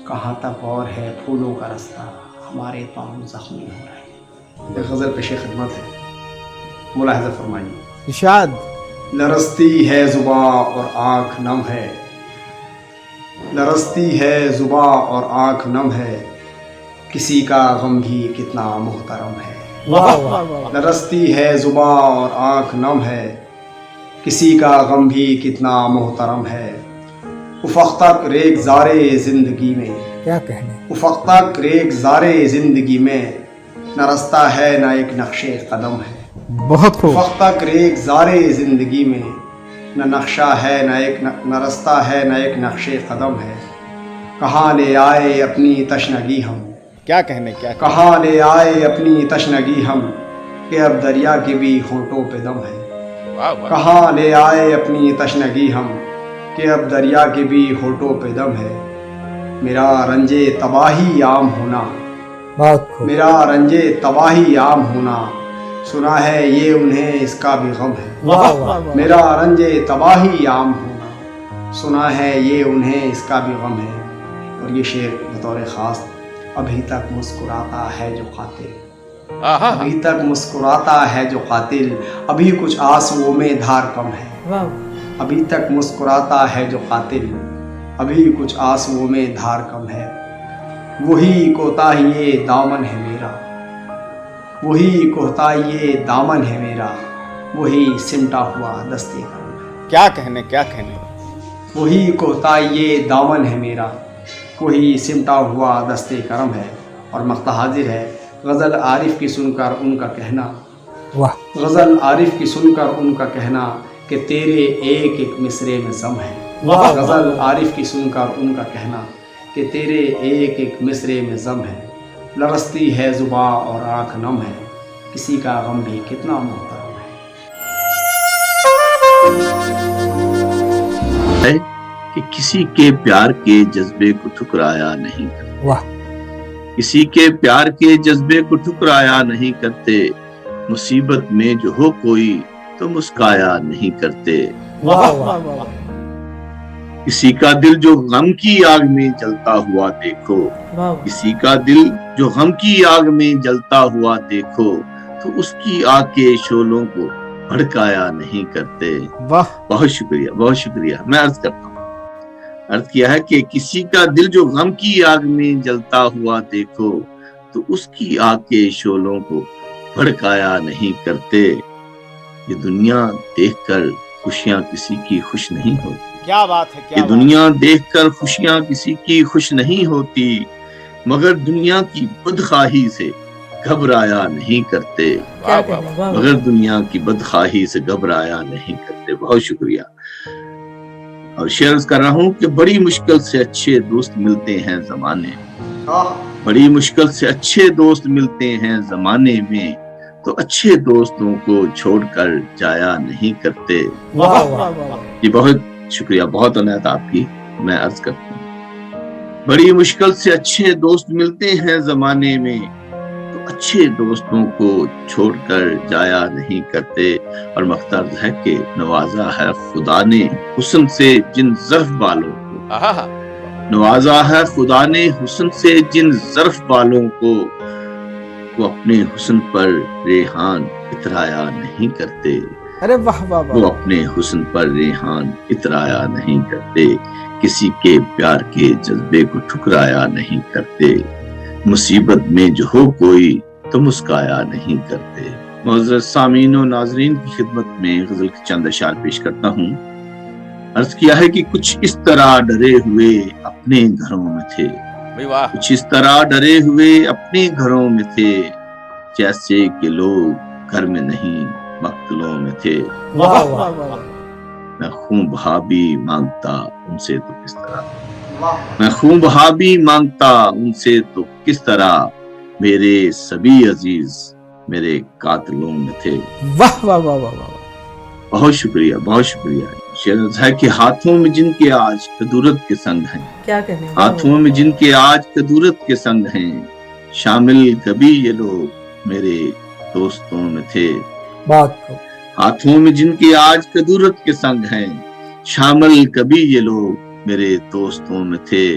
कहाँ तक और है फूलों का रास्ता, हमारे पाँव जख्मी हो रहे हैं। ये गज़ल पेश खिदमत है, मुलाहिज़ा फरमाइए। इरशाद। लरसती है ज़ुबां और आँख नम है, लरसती है ज़ुबां और आँख नम है, किसी का गम भी कितना मोहतरम है। वाह वाह। लरसती है ज़ुबां और आँख नम है, किसी का गम भी कितना मोहतरम है। उफ़क़ तक रेग ज़ारे ज़िंदगी में, क्या कहने। उफ़क़ तक रेग ज़ारे ज़िंदगी में, न रास्ता है न एक नक्शे कदम है। बहुत खूब। उफ़क़ तक रेग ज़ारे ज़िंदगी में, न नक्शा है न रास्ता है न एक नक्शे कदम है। कहाँ ले आए अपनी तशनगी हम, क्या कहने, क्या कहने। कहाँ ले आए अपनी तशनगी हम, कि अब दरिया के भी होठों पे दम है। वाह वाह। कहाँ ले आए अपनी तशनगी हम, कि अब दरिया के भी होठों पे दम है। मेरा रंजे तबाही आम होना, बहुत खूब। मेरा रंजे तबाही आम होना, सुना है ये उन्हें इसका भी गम है। वाह वाह। मेरा रंजे तबाही आम होना, सुना है ये उन्हें इसका भी गम है। और ये शेर बतौर ख़ास, अभी तक मुस्कुराता है जो कातिल, आहा। अभी तक मुस्कुराता है जो कातिल, अभी कुछ आंसुओं में धार कम है। वाह। अभी तक मुस्कुराता है जो कातिल, अभी कुछ आंसुओं में धार कम है। वही कोताही दामन है मेरा, वही कोताही दामन है मेरा, वही सिमटा हुआ दस्ते करम है। क्या कहने, क्या कहने। वही कोताही दामन है मेरा, वही सिमटा हुआ दस्ते करम है। और मक्ता हाजिर है, गज़ल आरिफ की सुनकर उनका कहना, वाह। गज़ल आरिफ की सुनकर उनका कहना, कि तेरे एक एक मिसरे में ज़म है। वाह। गज़ल आरिफ की सुनकर उनका कहना, कि तेरे एक एक मिसरे में ज़म है। लरसती है ज़ुबां और आँख नम है, किसी का गम भी कितना मोहतरम है। है कि किसी के प्यार के जज्बे को ठुकराया नहीं करते, वाह। किसी के प्यार के जज्बे को ठुकराया नहीं करते, मुसीबत में जो हो कोई تو مسکرایا نہیں کرتے. واہ واہ واہ. کسی کا دل جو غم کی آگ میں جلتا ہوا دیکھو, واہ کسی کا دل جو غم کی آگ میں جلتا ہوا دیکھو, تو اس کی آگ کے شعلوں کو بھڑکایا نہیں کرتے. واہ. بہت شکریہ, بہت شکریہ. میں عرض کرتا ہوں, عرض کیا ہے کہ کسی کا دل جو غم کی آگ میں جلتا ہوا دیکھو, تو اس کی آگ کے شعلوں کو بھڑکایا نہیں کرتے. یہ دنیا دیکھ کر خوشیاں کسی کی خوش نہیں ہوتی. کیا بات ہے, کیا یہ بات دنیا دیکھ کر خوشیاں کسی کی خوش نہیں ہوتی, مگر دنیا کی بدخواہی سے گھبرایا نہیں کرتے. کیا کہنے, واہ مگر دنیا کی بدخواہی سے گھبرایا نہیں کرتے. بہت شکریہ. اور شیئر کر رہا ہوں کہ بڑی مشکل سے اچھے دوست ملتے ہیں زمانے میں, بڑی مشکل سے اچھے دوست ملتے ہیں زمانے میں, تو اچھے دوستوں کو چھوڑ کر جایا نہیں کرتے. واہ واہ واہ. یہ بہت شکریہ, بہت عنایت آپ کی. میں عرض کرتا ہوں, بڑی مشکل سے اچھے دوست ملتے ہیں زمانے میں, تو اچھے دوستوں کو چھوڑ کر جایا نہیں کرتے. اور مختار ہے کہ نوازا ہے خدا نے حسن سے جن ظرف والوں کو, آہا نوازا ہے خدا نے حسن سے جن ظرف والوں کو, وہ اپنے حسن پر ریحان اترایا نہیں کرتے. ارے واہ واہ وہ واہ. اپنے حسن پر ریحان اترایا نہیں کرتے. کسی کے پیار کے جذبے کو ٹھکرایا نہیں کرتے. مصیبت میں جو ہو کوئی تو مسکرایا نہیں کرتے. معزز سامعین و ناظرین کی خدمت میں غزل کے چند اشعار پیش کرتا ہوں. عرض کیا ہے کہ کچھ اس طرح ڈرے ہوئے اپنے گھروں میں تھے, بھائی واہ. کچھ اس طرح ڈرے ہوئے اپنے گھروں میں تھے, جیسے کہ لوگ گھر میں نہیں مقتلوں میں تھے. واہ واہ واہ. میں خون بہا بھی مانگتا ان سے تو کس طرح, میں خون بہا بھی مانگتا ان سے تو کس طرح, میرے سبھی عزیز میرے قاتلوں میں تھے. واہ واہ واہ واہ واہ. بہت شکریہ, بہت شکریہ. شعر ہے کہ ہاتھوں میں جن کے آج قدورت کے سنگ ہیں, کیا کہنے, ہاتھوں میں جن کے آج قدورت کے سنگ ہیں, شامل کبھی یہ لوگ میرے دوستوں میں تھے. بہت خوب. ہاتھوں میں جن کے آج قدورت کے سنگ ہیں, شامل کبھی یہ لوگ میرے دوستوں میں تھے.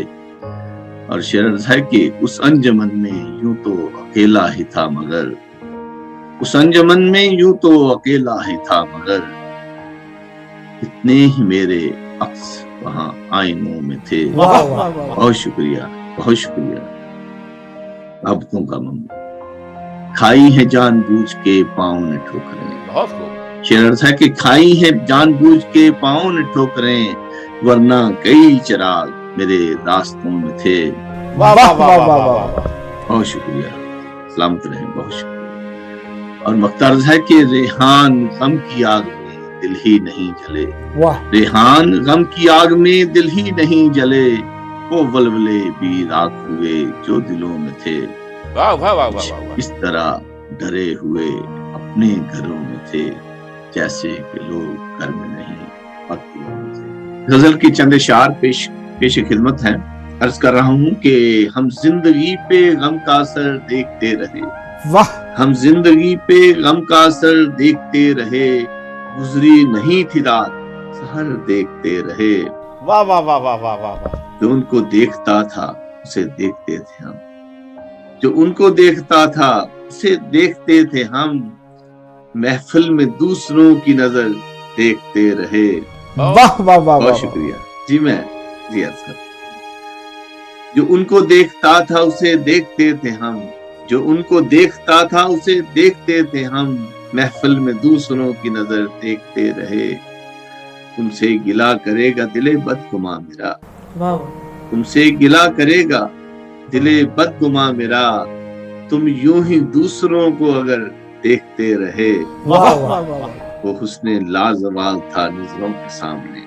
اور شعر ہے کہ اس انجمن میں یوں تو اکیلا ہی تھا مگر, اس انجمن میں یوں تو اکیلا ہی تھا مگر, اتنے ہی میرے عکس وہاں آئینوں میں تھے. واہ واہ واہ. بہت شکریہ, بہت شکریہ. محبتوں کا ممبر کھائی ہے جان بوجھ کے پاؤں نے ٹھوکریں, بہت خوب. شعر ہے کہ کھائی ہے جان بوجھ کے پاؤں نے ٹھوکریں, ورنہ کئی چراغ میرے راستوں میں تھے. واہ واہ واہ واہ واہ. بہت شکریہ, سلامت رہیں. بہت شکریہ. اور مختار ہے کہ ریحان غم کی آگ میں دل ہی نہیں جلے, واہ. ریحان غم کی آگ میں دل ہی نہیں جلے, وہ ولولے بھی راکھ ہوئے جو دلوں میں تھے. واہ واہ واہ واہ واہ. اس طرح ڈرے ہوئے اپنے گھروں میں تھے, جیسے کہ لوگ گھر میں نہیں مقتولوں میں تھے. غزل کی چند اشعار پیش خدمت ہیں. عرض کر رہا ہوں کہ ہم زندگی پہ غم کا اثر دیکھتے رہے, واہ. ہم زندگی پہ غم کا اثر دیکھتے رہے, گزری نہیں تھی رات سحر دیکھتے رہے. واہ واہ واہ واہ واہ واہ واہ. جو ان کو دیکھتا تھا اسے دیکھتے تھے ہم, جو ان کو دیکھتا تھا اسے دیکھتے تھے ہم, محفل میں دوسروں کی نظر دیکھتے رہے. واہ واہ واہ واہ. بہت شکریہ. جی میں عرض کرتا ہوں, جو ان کو دیکھتا تھا اسے دیکھتے تھے ہم, جو ان کو دیکھتا تھا اسے دیکھتے تھے ہم, محفل میں دوسروں کی نظر دیکھتے رہے. تم سے گلا کرے گا دل بدگماں میرا, واہ. تم سے گلا کرے گا دل بدگماں میرا, تم یوں ہی دوسروں کو اگر دیکھتے رہے. واہ واہ واہ. وہ حسن لازوال تھا نظروں کے سامنے,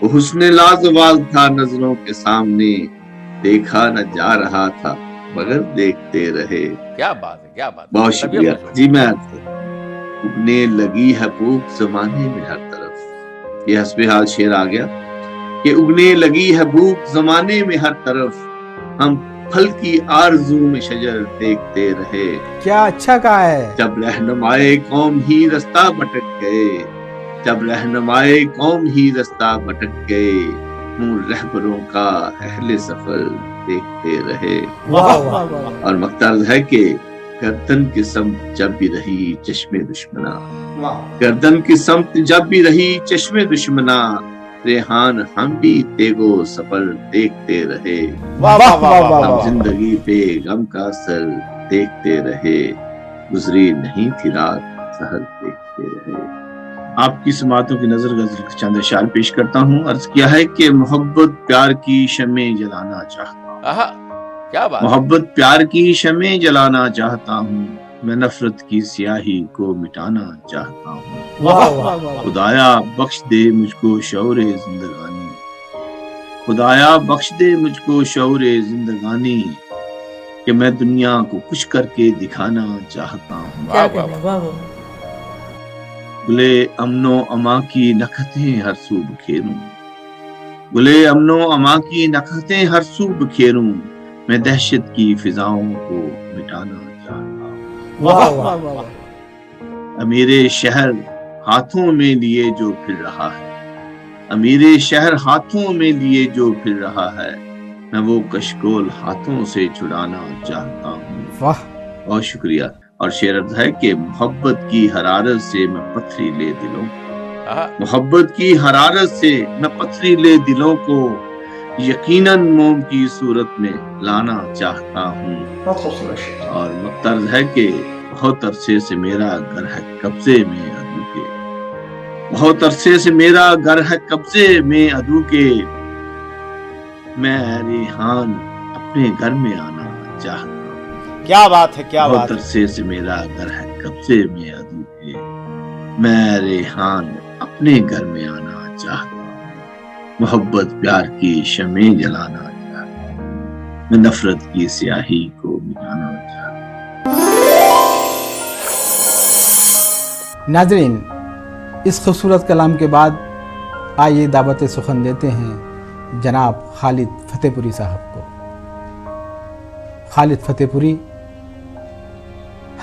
وہ حسن لازوال تھا نظروں کے سامنے, دیکھا نہ جا رہا تھا مگر دیکھتے رہے. کیا بات ہے, کیا بات ہے. بہت شکریہ. جی میں اگنے لگی ہے بھوک زمانے میں ہر طرف, یہ حسب حال شعر آ گیا کہ اگنے لگی ہے بھوک زمانے میں ہر طرف, ہم پھل کی آرزو میں شجر دیکھتے رہے. کیا اچھا کہا ہے. جب رہنمائے قوم ہی رستہ بھٹک گئے, جب رہنمائے قوم ہی رستہ بھٹک گئے, ہوں رہبروں کا اہل سفر دیکھتے رہے. اور مقصد ہے کہ گردن کی سمت جب بھی رہی چشم دشمنا, گردن کی سمت جب بھی رہی چشم دشمنا, ریحان ہم بھی تیگو سفر دیکھتے رہے. ہم زندگی پہ غم کا اثر دیکھتے رہے, گزری نہیں تھی رات سحر دیکھتے رہے. آپ کی سماعتوں کی نظر غزل کے چند اشعار پیش کرتا ہوں. عرض کیا ہے کہ محبت پیار کی شمع جلانا چاہتا ہوں, کیا بات. محبت پیار کی شمع جلانا چاہتا ہوں, میں نفرت کی سیاہی کو مٹانا چاہتا ہوں. خدایا بخش دے مجھ کو شعور زندگانی, خدایا بخش دے مجھ کو شعور زندگانی, کہ میں دنیا کو کچھ کر کے دکھانا چاہتا ہوں. گلے امن و اما کی نکھتیں ہر سو بکھیروں, گلے امن و اما کی نکھتیں ہر سو بکھیروں, میں دہشت کی فضاؤں کو مٹانا چاہتا ہوں. امیر شہر ہاتھوں میں لیے جو پھر رہا ہے, امیر شہر ہاتھوں میں لیے جو پھر رہا ہے, میں وہ کشکول ہاتھوں سے چھڑانا چاہتا ہوں. بہت شکریہ. اور شعر عرض ہے کہ محبت کی حرارت سے میں پتھریلے دلوں, محبت کی حرارت سے میں پتھریلے دلوں کو یقیناً موم کی صورت میں لانا چاہتا ہوں. اور مقصد ہے کہ بہت عرصے سے میرا گھر ہے قبضے میں عدو کے, بہت عرصے سے میرا گھر ہے قبضے میں عدو کے, میں ریحان اپنے گھر میں آنا چاہتا ہوں. کیا بات ہے, کیا بات. بہت عرصے سے میرا گھر ہے قبضے میں عدو کے, میں ریحان اپنے گھر میں آنا چاہتا ہوں. محبت پیار کی شمع جلانا چاہتا ہوں, میں نفرت کی سیاہی کو مٹانا چاہتا ہوں. ناظرین, اس خوبصورت کلام کے بعد آئیے دعوت سخن دیتے ہیں جناب خالد فتح پوری صاحب کو. خالد فتح پوری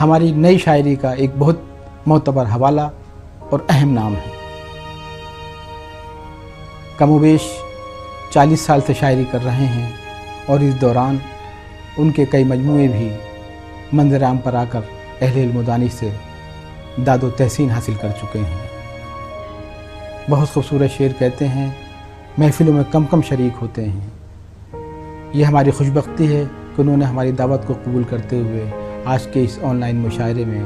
ہماری نئی شاعری کا ایک بہت معتبر حوالہ اور اہم نام ہے. کم و بیش 40 سال سے شاعری کر رہے ہیں, اور اس دوران ان کے کئی مجموعے بھی منظر عام پر آ کر اہل علم و دانش سے داد و تحسین حاصل کر چکے ہیں. بہت خوبصورت شعر کہتے ہیں, محفلوں میں کم کم شریک ہوتے ہیں. یہ ہماری خوش بختی ہے کہ انہوں نے ہماری دعوت کو قبول کرتے ہوئے آج کے اس آن لائن مشاعرے میں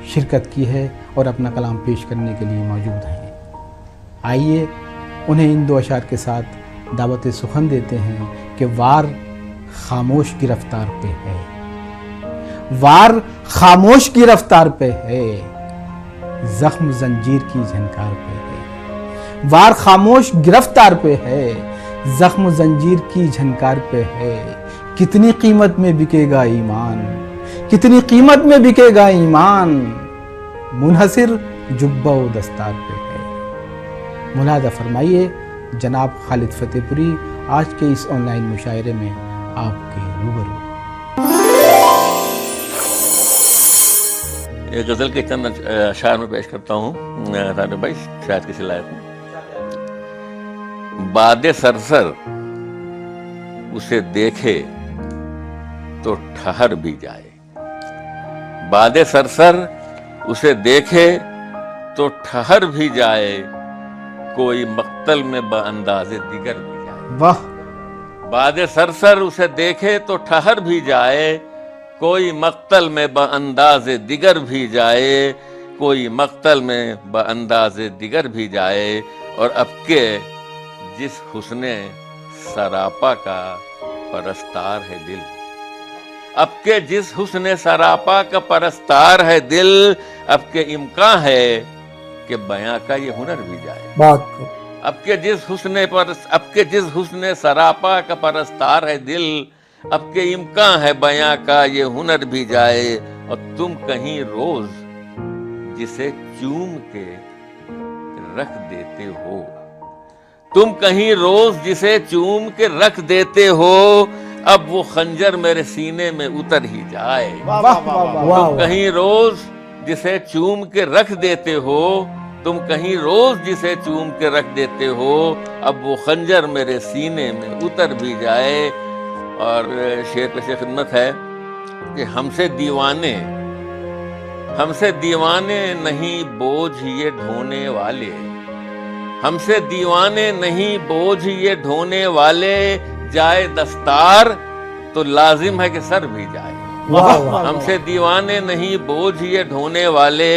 شرکت کی ہے اور اپنا کلام پیش کرنے کے لیے موجود ہیں. آئیے انہیں ان 2 اشعار کے ساتھ دعوت سخن دیتے ہیں کہ وار خاموش کی رفتار پہ ہے, وار خاموش کی رفتار پہ ہے, زخم زنجیر کی جھنکار پہ ہے. وار خاموش گرفتار پہ ہے, زخم زنجیر کی جھنکار پہ ہے. کتنی قیمت میں بکے گا ایمان, کتنی قیمت میں بکے گا ایمان, منحصر جبہ و دستار پہ ہے. ملاحظہ فرمائیے جناب خالد فتح پوری آج کے اس آن لائن مشاعرے میں آپ کے روبرو. یہ غزل کے چند اشعار میں پیش کرتا ہوں رانو بھائی, شاید کسی لائق ہوں. باد سرسر اسے دیکھے تو ٹھہر بھی جائے, باد سرسر اسے دیکھے تو ٹھہر بھی جائے, کوئی مقتل میں بانداز دیگر بھی جائے. واہ. باد سرسر اسے دیکھے تو ٹھہر بھی جائے, کوئی مقتل میں بانداز دیگر بھی جائے, کوئی مقتل میں بانداز دیگر بھی جائے. اور اب کے جس حسن سراپا کا پرستار ہے دل, اب کے جس حسن سراپا کا پرستار ہے دل, اب کے امکان ہے کہ بیاں کا یہ ہنر بھی جائے. بات کو اب کے جس حسن سراپا کا پرستار ہے دل, اب کے امکان ہے بیاں کا یہ ہنر بھی جائے. اور تم کہیں روز جسے چوم کے رکھ دیتے ہو, تم کہیں روز جسے چوم کے رکھ دیتے ہو, اب وہ خنجر میرے سینے میں اتر ہی جائے. واہ واہ واہ. واہ کہیں روز جسے چوم کے رکھ دیتے ہو، تم کہیں روز جسے چوم کے رکھ دیتے ہو، اب وہ خنجر میرے سینے میں اتر بھی جائے. اور شعر پیش خدمت ہے کہ ہم سے دیوانے نہیں بوجھ یہ ڈھونے والے، ہم سے دیوانے نہیں بوجھ یہ ڈھونے والے، جائے دستار تو لازم ہے کہ سر بھی جائے. واہ واہ. ہم سے دیوانے نہیں بوجھ یہ ڈھونے والے،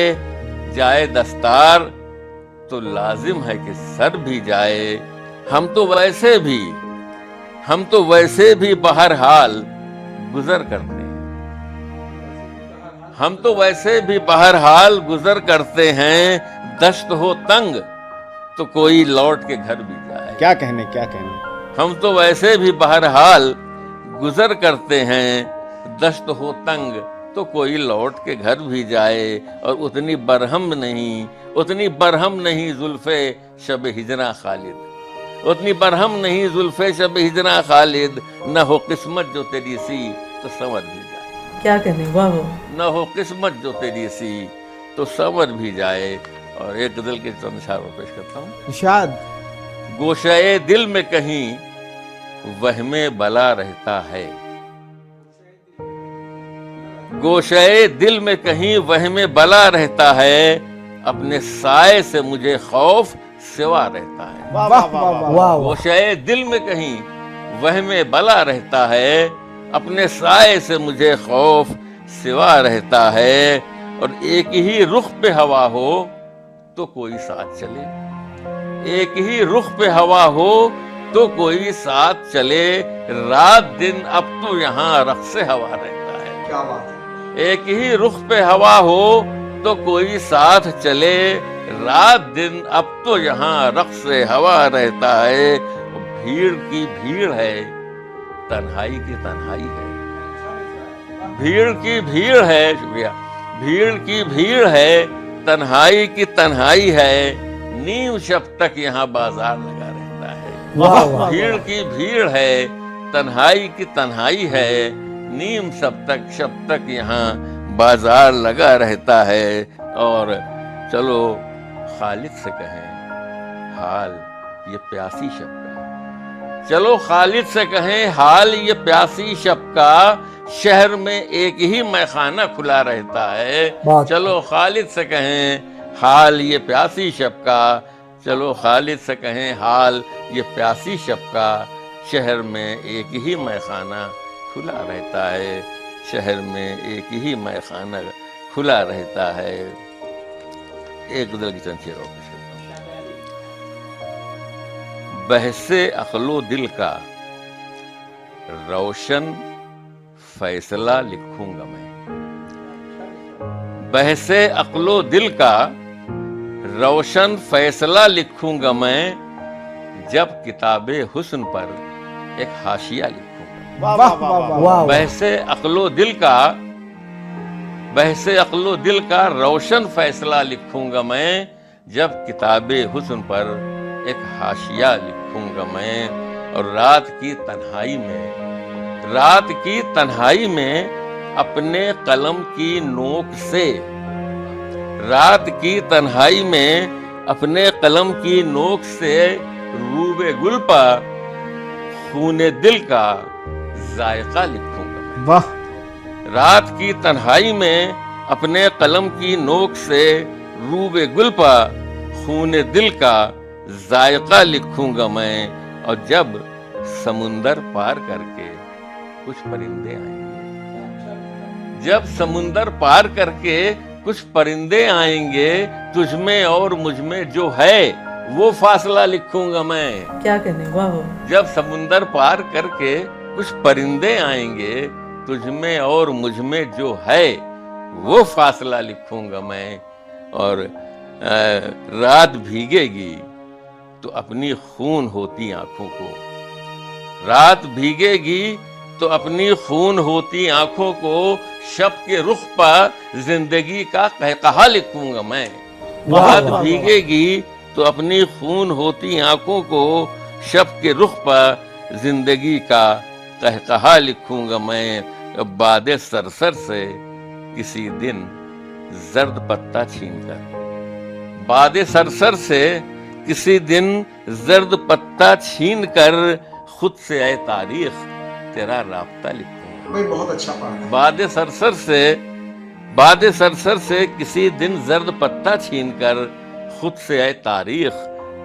جائے دستار تو لازم ہے کہ سر بھی جائے. ہم تو ویسے بھی بہرحال گزر کرتے ہیں، ہم تو ویسے بھی بہرحال گزر کرتے ہیں، دشت ہو تنگ تو کوئی لوٹ کے گھر بھی جائے. کیا کہنے. ہم تو ویسے بھی بہرحال گزر کرتے ہیں، دشت ہو تنگ تو کوئی لوٹ کے گھر بھی جائے. اور اتنی برہم نہیں زلفے شب ہجراں خالد، اتنی برہم نہیں زلفے شب ہجراں خالد، نہ ہو قسمت جو تیری سی تو سنور بھی جائے. کیا کہنے. واہ واہ. نہ ہو قسمت جو تیری سی تو سنور بھی جائے. اور ایک غزل کے چند اشعار پیش کرتا ہوں. ارشاد. گوشے دل میں کہیں وہم بلا رہتا ہے، گوشے دل میں کہیں وہم بلا رہتا ہے، اپنے سائے سے مجھے خوف سوا رہتا ہے. واہ واہ واہ. واہ. گوشے دل میں کہیں وہم بلا رہتا ہے، اپنے سائے سے مجھے خوف سوا رہتا ہے. اور ایک ہی رخ پہ ہوا ہو تو کوئی ساتھ چلے، ایک ہی رخ پہ ہوا ہو تو کوئی ساتھ چلے، رات دن اب تو یہاں رقص ہوا رہتا ہے. کیا بات ہے. ایک ہی رخ پہ ہوا ہو تو کوئی ساتھ چلے، رات دن اب تو یہاں رقص ہوا رہتا ہے. بھیڑ کی بھیڑ ہے، تنہائی کی تنہائی ہے، بھیڑ کی بھیڑ ہے، شکریہ، بھیڑ کی بھیڑ ہے، تنہائی کی تنہائی ہے، نیم شب تک یہاں بازار لگا رہتا ہے. واہ واہ. بھیڑ کی بھیڑ ہے، تنہائی کی تنہائی ہے، نیم شب تک یہاں بازار لگا رہتا ہے. اور چلو خالد سے کہیں حال یہ پیاسی شب کا، چلو خالد سے کہیں حال یہ پیاسی شب کا، شہر میں ایک ہی میخانہ کھلا رہتا ہے. چلو خالد سے کہیں حال یہ پیاسی شب کا، چلو خالد سے کہیں حال یہ پیاسی شب کا، شہر میں ایک ہی میخانہ کھلا رہتا ہے، شہر میں ایک ہی میخانہ کھلا رہتا ہے. ایک غزل کی چند شعر اور پیش کرتا ہوں. بحث عقل و دل کا روشن فیصلہ لکھوں گا میں، بحث عقل و دل کا روشن فیصلہ لکھوں گا میں، جب کتاب حسن پر ایک حاشیہ لکھوں گا. واہ واہ واہ. بحث عقل و دل کا، بحث عقل و دل کا روشن فیصلہ لکھوں گا میں، جب کتاب حسن پر ایک حاشیہ لکھوں گا میں. اور رات کی تنہائی میں اپنے قلم کی نوک سے، رات کی تنہائی میں اپنے قلم کی نوک سے، روب گل پر خون دل کا ذائقہ لکھوں گا میں. واہ. رات کی تنہائی میں اپنے قلم کی نوک سے، روب گل پر خون دل کا ذائقہ لکھوں گا میں. اور جب سمندر پار کر کے کچھ پرندے آئیں گے، جب سمندر پار کر کے کچھ پرندے آئیں گے، تجھ میں اور مجھ میں جو ہے وہ فاصلہ لکھوں گا میں. کیا کہنے. واہ واہ. جب سمندر پار کر کے کچھ پرندے آئیں گے، تجھ میں اور مجھ میں جو ہے وہ فاصلہ لکھوں گا میں. اور رات بھیگے گی تو اپنی خون ہوتی آنکھوں کو، رات بھیگے گی تو اپنی خون ہوتی آنکھوں کو، شب کے رخ پر زندگی کا قہقہا لکھوں گا میں. رات بھیگے گی تو اپنی خون ہوتی آنکھوں کو، شب کے رخ پر زندگی کا कहकहा लिखूंगा मैं बाद सरसर से किसी दिन जर्द पत्ता छीन कर। बाद सरसर से किसी दिन जर्द पत्ता छीन कर खुद से ऐ तारीख तेरा राब्ता लिखूंगा। भाई बहुत अच्छा पढ़ा है। बाद सरसर से किसी दिन जर्द पत्ता छीन कर खुद से ऐ तारीख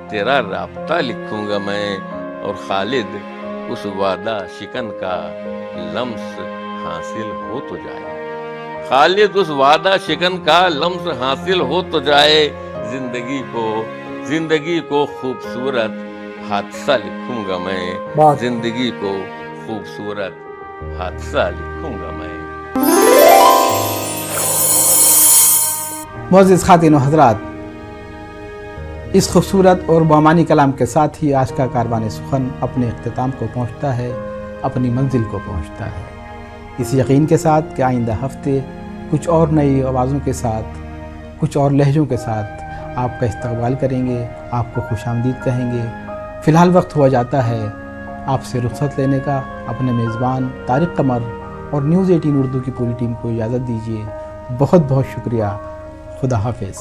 तेरा राब्ता लिखूंगा मैं। और खालिद उस वादा शिकन का लम्स हासिल हो तो जाए, खालिद उस वादा शिकन का लम्स हासिल हो तो जाए। जिंदगी को खूबसूरत हादसा लिखूंगा मैं, बहुत जिंदगी को खूबसूरत हादसा लिखूंगा मैं। मुअज़्ज़िज़ ख़ातिन व हज़रात, इस खूबसूरत और बामानी कलाम के साथ ही आज का कारवान सुखन अपने इख्तिताम को पहुंचता है, अपनी मंजिल को पहुंचता है, इस यकीन के साथ कि आइंदा हफ्ते कुछ और नई आवाज़ों के साथ, कुछ और लहजों के साथ आपका इस्तकबाल करेंगे, आपको खुशामदीद कहेंगे। फ़िलहाल वक्त हुआ जाता है आपसे रुख़सत लेने का। अपने मेज़बान तारिक कमर और न्यूज़ 18 उर्दू की पूरी टीम को इजाज़त दीजिए। बहुत बहुत शुक्रिया। खुदा हाफिज़।